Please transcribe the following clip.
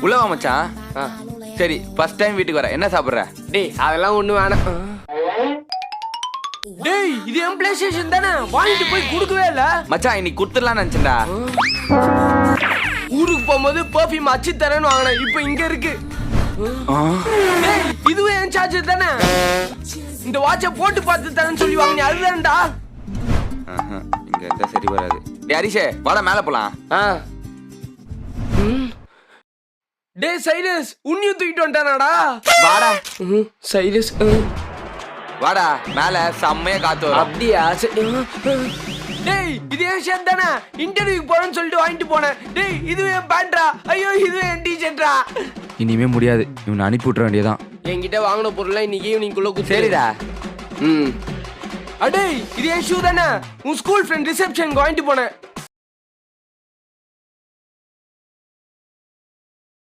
உள்ள வா மச்சான். சரி ஃபர்ஸ்ட் டைம் வீட்டுக்கு வர, என்ன சாப்பிடுற? டேய் அதெல்லாம் ஒண்ணு வேணாம். டேய் இது என் பிளே ஸ்டேஷன் தானே, வாங்கிட்டு போய் கொடுக்கவே இல்ல. மச்சான் இன்னைக்கு கொடுத்துடலாம்னு நினைச்சேன்டா. ஊருக்கு போகும்போது பர்ஃபியூம் அச்சு தரேன்னு வாங்கினேன், இப்போ இங்க இருக்கு. டேய் இதுவே என் சார்ஜர் தானே, இந்த வாட்சை போட்டு பார்த்து தரேன்னு சொல்லி வாங்கினேன், அதுதான்டா. இங்க இருந்தா சரி வராது. டேய் ஹரிஷே வாடா மேல போலாம். டேய் சைலஸ் உன்னியும் தூக்கிட்டு வந்துட்டானாடா. வாடா சைலஸ் வாடா மேல செம்மையா காத்து வரும். அப்படியா? டேய் இது என் ஷர்ட் தானே, இன்டர்வியூக்கு போறேன்னு சொல்லிட்டு வாங்கிட்டு போனேன். டேய் இது என் பேண்ட்ரா, ஐயோ இது என் டிஷர்ட்ரா. இனிமே முடியாது, இவனை அனுப்பி விட்டுற வேண்டியதான். என்கிட்ட வாங்கின பொருள்லாம் இன்னைக்கு ஈவினிங்குள்ள சரிடா. அடே இது என் ஷூ தானே, உன் ஸ்கூல் ஃப்ரெண்ட் ரிசப்ஷனுக்கு வாங்கிட்டு போனேன்.